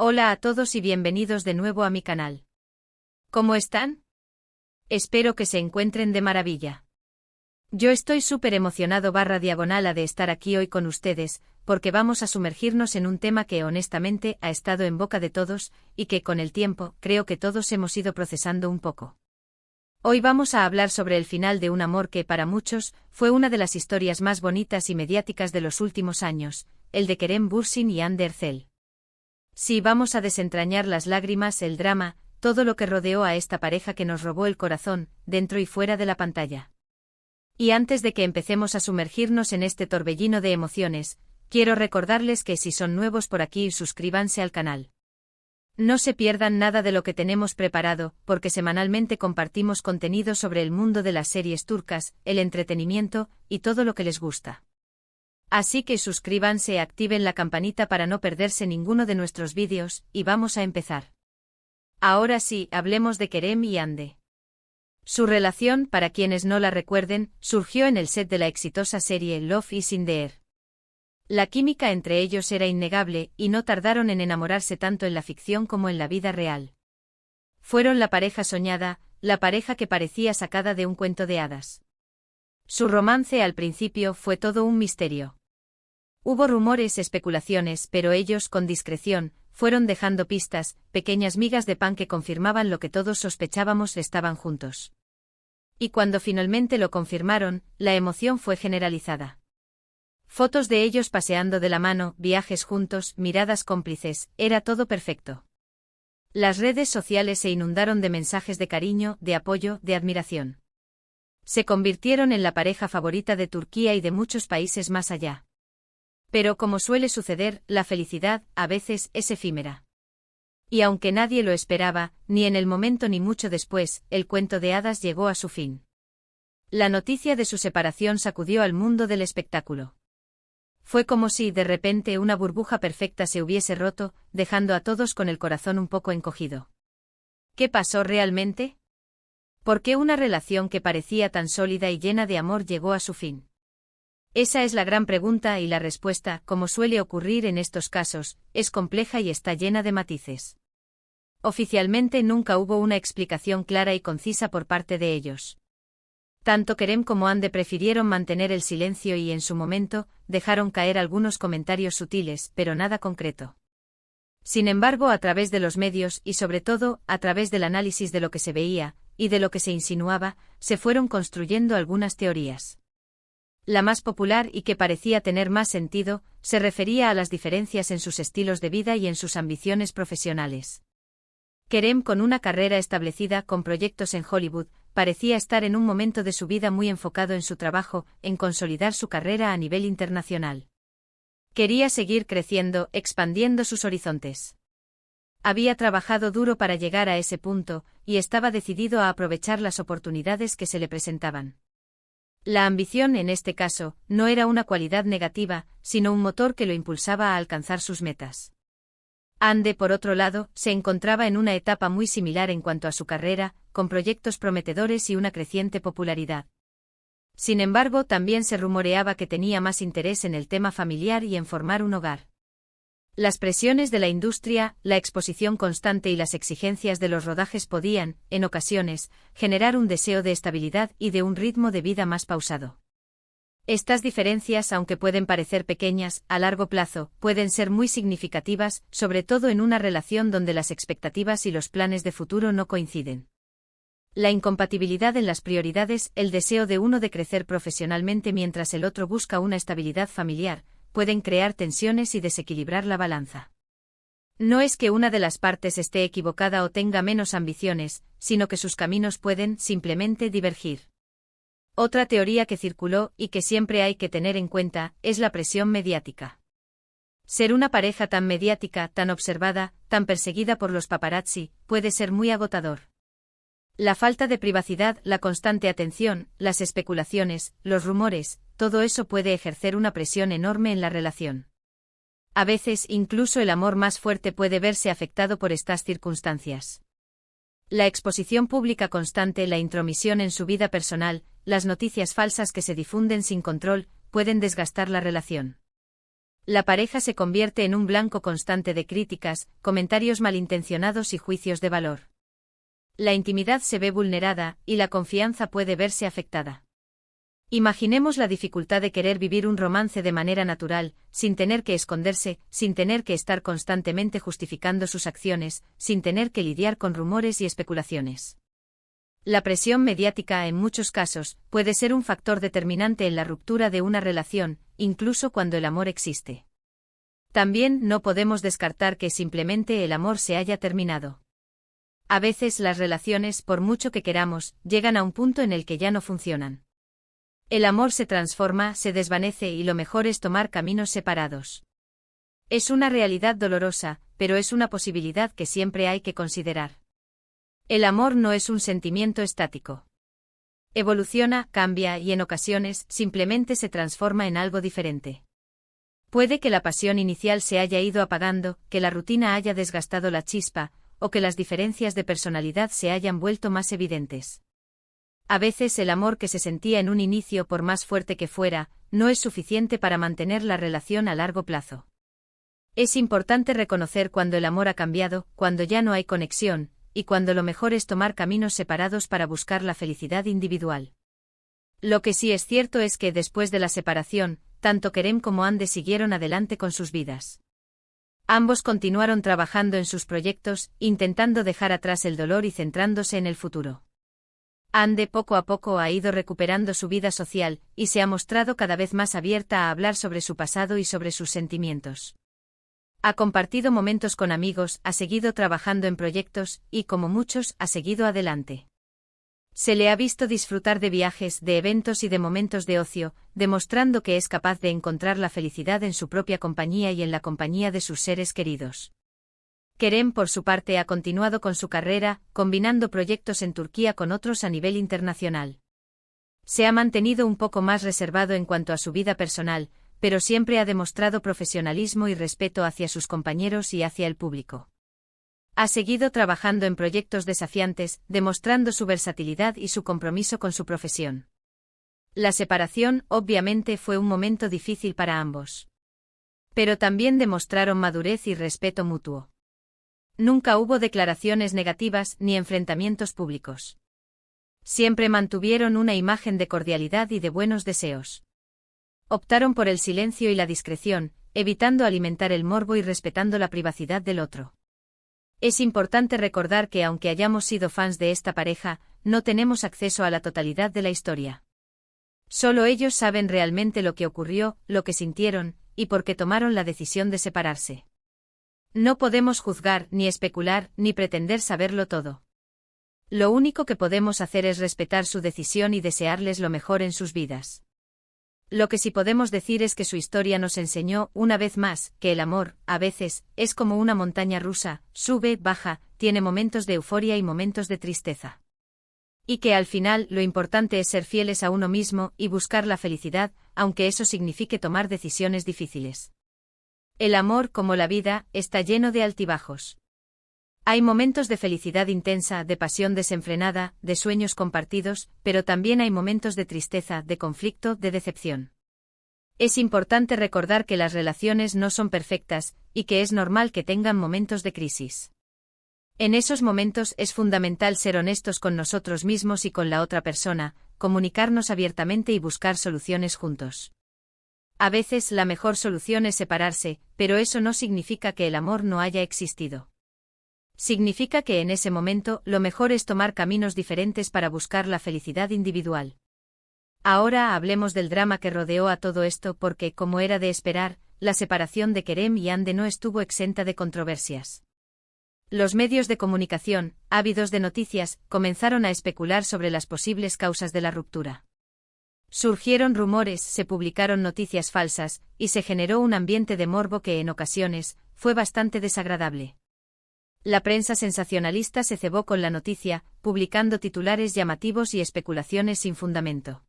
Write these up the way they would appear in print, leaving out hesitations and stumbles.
Hola a todos y bienvenidos de nuevo a mi canal. ¿Cómo están? Espero que se encuentren de maravilla. Yo estoy súper emocionado /diagonal de estar aquí hoy con ustedes, porque vamos a sumergirnos en un tema que honestamente ha estado en boca de todos, y que con el tiempo creo que todos hemos ido procesando un poco. Hoy vamos a hablar sobre el final de un amor que para muchos fue una de las historias más bonitas y mediáticas de los últimos años, el de Kerem Bürsin y Hande Erçel. Sí, vamos a desentrañar las lágrimas, el drama, todo lo que rodeó a esta pareja que nos robó el corazón, dentro y fuera de la pantalla. Y antes de que empecemos a sumergirnos en este torbellino de emociones, quiero recordarles que si son nuevos por aquí, suscríbanse al canal. No se pierdan nada de lo que tenemos preparado, porque semanalmente compartimos contenido sobre el mundo de las series turcas, el entretenimiento, y todo lo que les gusta. Así que suscríbanse y activen la campanita para no perderse ninguno de nuestros vídeos, y vamos a empezar. Ahora sí, hablemos de Kerem y Hande. Su relación, para quienes no la recuerden, surgió en el set de la exitosa serie Love is in the Air. La química entre ellos era innegable, y no tardaron en enamorarse tanto en la ficción como en la vida real. Fueron la pareja soñada, la pareja que parecía sacada de un cuento de hadas. Su romance al principio fue todo un misterio. Hubo rumores, especulaciones, pero ellos, con discreción, fueron dejando pistas, pequeñas migas de pan que confirmaban lo que todos sospechábamos: estaban juntos. Y cuando finalmente lo confirmaron, la emoción fue generalizada. Fotos de ellos paseando de la mano, viajes juntos, miradas cómplices, era todo perfecto. Las redes sociales se inundaron de mensajes de cariño, de apoyo, de admiración. Se convirtieron en la pareja favorita de Turquía y de muchos países más allá. Pero como suele suceder, la felicidad, a veces, es efímera. Y aunque nadie lo esperaba, ni en el momento ni mucho después, el cuento de hadas llegó a su fin. La noticia de su separación sacudió al mundo del espectáculo. Fue como si, de repente, una burbuja perfecta se hubiese roto, dejando a todos con el corazón un poco encogido. ¿Qué pasó realmente? ¿Por qué una relación que parecía tan sólida y llena de amor llegó a su fin? Esa es la gran pregunta, y la respuesta, como suele ocurrir en estos casos, es compleja y está llena de matices. Oficialmente nunca hubo una explicación clara y concisa por parte de ellos. Tanto Kerem como Hande prefirieron mantener el silencio y, en su momento, dejaron caer algunos comentarios sutiles, pero nada concreto. Sin embargo, a través de los medios y sobre todo, a través del análisis de lo que se veía, y de lo que se insinuaba, se fueron construyendo algunas teorías. La más popular, y que parecía tener más sentido, se refería a las diferencias en sus estilos de vida y en sus ambiciones profesionales. Kerem, con una carrera establecida con proyectos en Hollywood, parecía estar en un momento de su vida muy enfocado en su trabajo, en consolidar su carrera a nivel internacional. Quería seguir creciendo, expandiendo sus horizontes. Había trabajado duro para llegar a ese punto, y estaba decidido a aprovechar las oportunidades que se le presentaban. La ambición, en este caso, no era una cualidad negativa, sino un motor que lo impulsaba a alcanzar sus metas. Hande, por otro lado, se encontraba en una etapa muy similar en cuanto a su carrera, con proyectos prometedores y una creciente popularidad. Sin embargo, también se rumoreaba que tenía más interés en el tema familiar y en formar un hogar. Las presiones de la industria, la exposición constante y las exigencias de los rodajes podían, en ocasiones, generar un deseo de estabilidad y de un ritmo de vida más pausado. Estas diferencias, aunque pueden parecer pequeñas, a largo plazo, pueden ser muy significativas, sobre todo en una relación donde las expectativas y los planes de futuro no coinciden. La incompatibilidad en las prioridades, el deseo de uno de crecer profesionalmente mientras el otro busca una estabilidad familiar, pueden crear tensiones y desequilibrar la balanza. No es que una de las partes esté equivocada o tenga menos ambiciones, sino que sus caminos pueden, simplemente, divergir. Otra teoría que circuló, y que siempre hay que tener en cuenta, es la presión mediática. Ser una pareja tan mediática, tan observada, tan perseguida por los paparazzi, puede ser muy agotador. La falta de privacidad, la constante atención, las especulaciones, los rumores, todo eso puede ejercer una presión enorme en la relación. A veces, incluso el amor más fuerte puede verse afectado por estas circunstancias. La exposición pública constante, la intromisión en su vida personal, las noticias falsas que se difunden sin control, pueden desgastar la relación. La pareja se convierte en un blanco constante de críticas, comentarios malintencionados y juicios de valor. La intimidad se ve vulnerada, y la confianza puede verse afectada. Imaginemos la dificultad de querer vivir un romance de manera natural, sin tener que esconderse, sin tener que estar constantemente justificando sus acciones, sin tener que lidiar con rumores y especulaciones. La presión mediática, en muchos casos, puede ser un factor determinante en la ruptura de una relación, incluso cuando el amor existe. También no podemos descartar que simplemente el amor se haya terminado. A veces las relaciones, por mucho que queramos, llegan a un punto en el que ya no funcionan. El amor se transforma, se desvanece y lo mejor es tomar caminos separados. Es una realidad dolorosa, pero es una posibilidad que siempre hay que considerar. El amor no es un sentimiento estático. Evoluciona, cambia y en ocasiones simplemente se transforma en algo diferente. Puede que la pasión inicial se haya ido apagando, que la rutina haya desgastado la chispa, o que las diferencias de personalidad se hayan vuelto más evidentes. A veces el amor que se sentía en un inicio, por más fuerte que fuera, no es suficiente para mantener la relación a largo plazo. Es importante reconocer cuando el amor ha cambiado, cuando ya no hay conexión, y cuando lo mejor es tomar caminos separados para buscar la felicidad individual. Lo que sí es cierto es que después de la separación, tanto Kerem como Hande siguieron adelante con sus vidas. Ambos continuaron trabajando en sus proyectos, intentando dejar atrás el dolor y centrándose en el futuro. Hande poco a poco ha ido recuperando su vida social, y se ha mostrado cada vez más abierta a hablar sobre su pasado y sobre sus sentimientos. Ha compartido momentos con amigos, ha seguido trabajando en proyectos, y como muchos, ha seguido adelante. Se le ha visto disfrutar de viajes, de eventos y de momentos de ocio, demostrando que es capaz de encontrar la felicidad en su propia compañía y en la compañía de sus seres queridos. Kerem, por su parte, ha continuado con su carrera, combinando proyectos en Turquía con otros a nivel internacional. Se ha mantenido un poco más reservado en cuanto a su vida personal, pero siempre ha demostrado profesionalismo y respeto hacia sus compañeros y hacia el público. Ha seguido trabajando en proyectos desafiantes, demostrando su versatilidad y su compromiso con su profesión. La separación, obviamente, fue un momento difícil para ambos. Pero también demostraron madurez y respeto mutuo. Nunca hubo declaraciones negativas ni enfrentamientos públicos. Siempre mantuvieron una imagen de cordialidad y de buenos deseos. Optaron por el silencio y la discreción, evitando alimentar el morbo y respetando la privacidad del otro. Es importante recordar que aunque hayamos sido fans de esta pareja, no tenemos acceso a la totalidad de la historia. Solo ellos saben realmente lo que ocurrió, lo que sintieron, y por qué tomaron la decisión de separarse. No podemos juzgar, ni especular, ni pretender saberlo todo. Lo único que podemos hacer es respetar su decisión y desearles lo mejor en sus vidas. Lo que sí podemos decir es que su historia nos enseñó, una vez más, que el amor, a veces, es como una montaña rusa, sube, baja, tiene momentos de euforia y momentos de tristeza. Y que al final, lo importante es ser fieles a uno mismo y buscar la felicidad, aunque eso signifique tomar decisiones difíciles. El amor, como la vida, está lleno de altibajos. Hay momentos de felicidad intensa, de pasión desenfrenada, de sueños compartidos, pero también hay momentos de tristeza, de conflicto, de decepción. Es importante recordar que las relaciones no son perfectas, y que es normal que tengan momentos de crisis. En esos momentos es fundamental ser honestos con nosotros mismos y con la otra persona, comunicarnos abiertamente y buscar soluciones juntos. A veces la mejor solución es separarse, pero eso no significa que el amor no haya existido. Significa que en ese momento lo mejor es tomar caminos diferentes para buscar la felicidad individual. Ahora hablemos del drama que rodeó a todo esto porque, como era de esperar, la separación de Kerem y Hande no estuvo exenta de controversias. Los medios de comunicación, ávidos de noticias, comenzaron a especular sobre las posibles causas de la ruptura. Surgieron rumores, se publicaron noticias falsas, y se generó un ambiente de morbo que en ocasiones fue bastante desagradable. La prensa sensacionalista se cebó con la noticia, publicando titulares llamativos y especulaciones sin fundamento.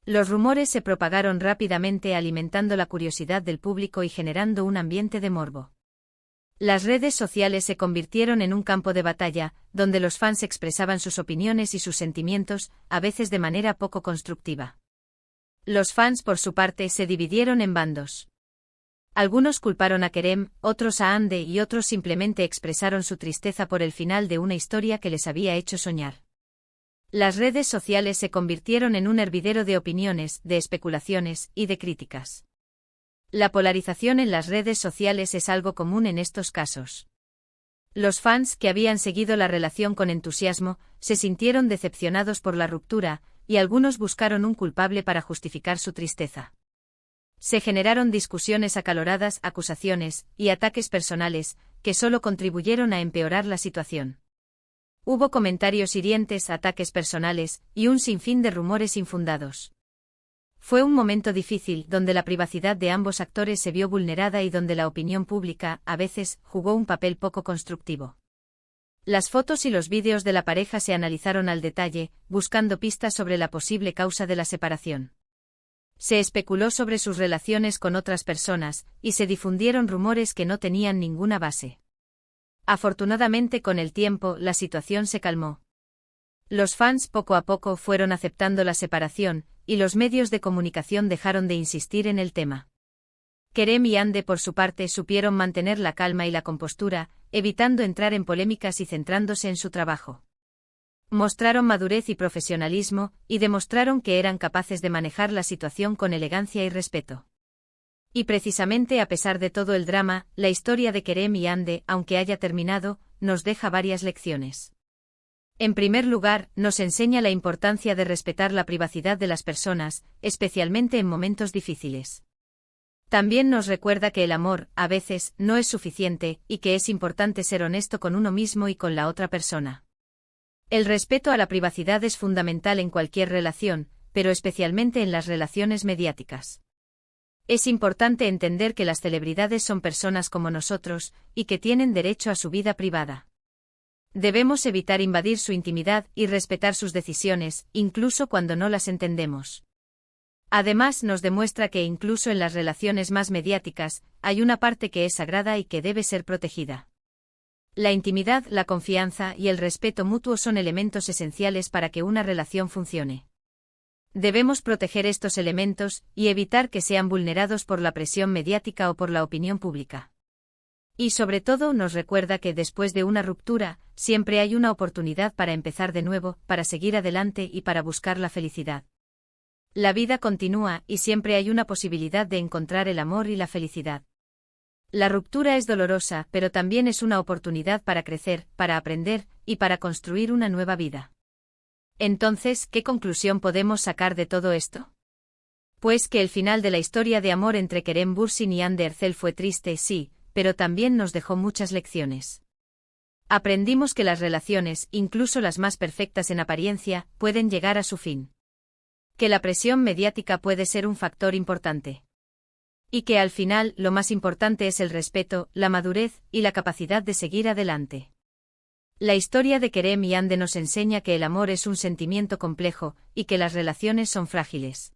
Los rumores se propagaron rápidamente alimentando la curiosidad del público y generando un ambiente de morbo. Las redes sociales se convirtieron en un campo de batalla, donde los fans expresaban sus opiniones y sus sentimientos, a veces de manera poco constructiva. Los fans, por su parte, se dividieron en bandos. Algunos culparon a Kerem, otros a Hande y otros simplemente expresaron su tristeza por el final de una historia que les había hecho soñar. Las redes sociales se convirtieron en un hervidero de opiniones, de especulaciones y de críticas. La polarización en las redes sociales es algo común en estos casos. Los fans que habían seguido la relación con entusiasmo se sintieron decepcionados por la ruptura, y algunos buscaron un culpable para justificar su tristeza. Se generaron discusiones acaloradas, acusaciones y ataques personales, que solo contribuyeron a empeorar la situación. Hubo comentarios hirientes, ataques personales y un sinfín de rumores infundados. Fue un momento difícil donde la privacidad de ambos actores se vio vulnerada y donde la opinión pública, a veces, jugó un papel poco constructivo. Las fotos y los vídeos de la pareja se analizaron al detalle, buscando pistas sobre la posible causa de la separación. Se especuló sobre sus relaciones con otras personas, y se difundieron rumores que no tenían ninguna base. Afortunadamente, con el tiempo, la situación se calmó. Los fans poco a poco fueron aceptando la separación, y los medios de comunicación dejaron de insistir en el tema. Kerem y Hande por su parte supieron mantener la calma y la compostura, evitando entrar en polémicas y centrándose en su trabajo. Mostraron madurez y profesionalismo, y demostraron que eran capaces de manejar la situación con elegancia y respeto. Y precisamente a pesar de todo el drama, la historia de Kerem y Hande, aunque haya terminado, nos deja varias lecciones. En primer lugar, nos enseña la importancia de respetar la privacidad de las personas, especialmente en momentos difíciles. También nos recuerda que el amor, a veces, no es suficiente, y que es importante ser honesto con uno mismo y con la otra persona. El respeto a la privacidad es fundamental en cualquier relación, pero especialmente en las relaciones mediáticas. Es importante entender que las celebridades son personas como nosotros, y que tienen derecho a su vida privada. Debemos evitar invadir su intimidad y respetar sus decisiones, incluso cuando no las entendemos. Además, nos demuestra que incluso en las relaciones más mediáticas, hay una parte que es sagrada y que debe ser protegida. La intimidad, la confianza y el respeto mutuo son elementos esenciales para que una relación funcione. Debemos proteger estos elementos y evitar que sean vulnerados por la presión mediática o por la opinión pública. Y sobre todo nos recuerda que después de una ruptura, siempre hay una oportunidad para empezar de nuevo, para seguir adelante y para buscar la felicidad. La vida continúa y siempre hay una posibilidad de encontrar el amor y la felicidad. La ruptura es dolorosa, pero también es una oportunidad para crecer, para aprender y para construir una nueva vida. Entonces, ¿qué conclusión podemos sacar de todo esto? Pues que el final de la historia de amor entre Kerem Bürsin y Hande Erçel fue triste, sí, pero también nos dejó muchas lecciones. Aprendimos que las relaciones, incluso las más perfectas en apariencia, pueden llegar a su fin. Que la presión mediática puede ser un factor importante. Y que al final, lo más importante es el respeto, la madurez y la capacidad de seguir adelante. La historia de Kerem y Hande nos enseña que el amor es un sentimiento complejo, y que las relaciones son frágiles.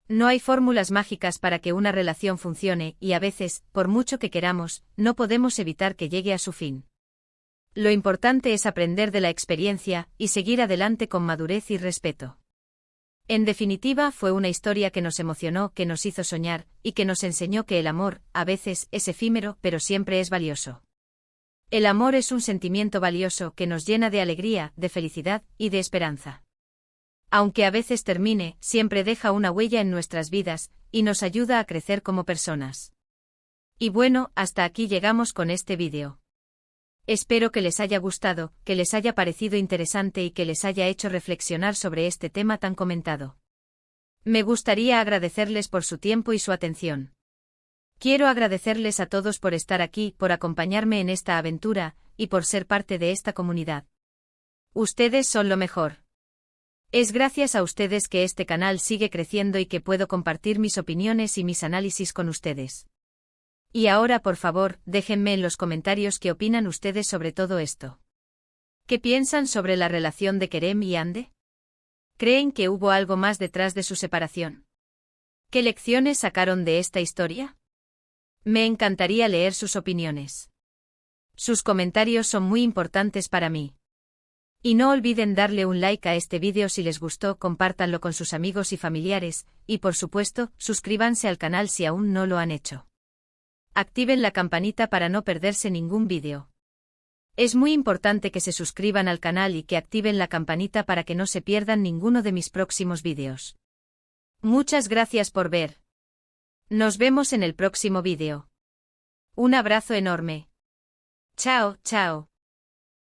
No hay fórmulas mágicas para que una relación funcione, y a veces, por mucho que queramos, no podemos evitar que llegue a su fin. Lo importante es aprender de la experiencia, y seguir adelante con madurez y respeto. En definitiva, fue una historia que nos emocionó, que nos hizo soñar, y que nos enseñó que el amor, a veces, es efímero, pero siempre es valioso. El amor es un sentimiento valioso que nos llena de alegría, de felicidad y de esperanza. Aunque a veces termine, siempre deja una huella en nuestras vidas, y nos ayuda a crecer como personas. Y bueno, hasta aquí llegamos con este vídeo. Espero que les haya gustado, que les haya parecido interesante y que les haya hecho reflexionar sobre este tema tan comentado. Me gustaría agradecerles por su tiempo y su atención. Quiero agradecerles a todos por estar aquí, por acompañarme en esta aventura, y por ser parte de esta comunidad. Ustedes son lo mejor. Es gracias a ustedes que este canal sigue creciendo y que puedo compartir mis opiniones y mis análisis con ustedes. Y ahora, por favor, déjenme en los comentarios qué opinan ustedes sobre todo esto. ¿Qué piensan sobre la relación de Kerem y Hande? ¿Creen que hubo algo más detrás de su separación? ¿Qué lecciones sacaron de esta historia? Me encantaría leer sus opiniones. Sus comentarios son muy importantes para mí. Y no olviden darle un like a este vídeo si les gustó, compártanlo con sus amigos y familiares, y por supuesto, suscríbanse al canal si aún no lo han hecho. Activen la campanita para no perderse ningún vídeo. Es muy importante que se suscriban al canal y que activen la campanita para que no se pierdan ninguno de mis próximos vídeos. Muchas gracias por ver. Nos vemos en el próximo vídeo. Un abrazo enorme. Chao, chao.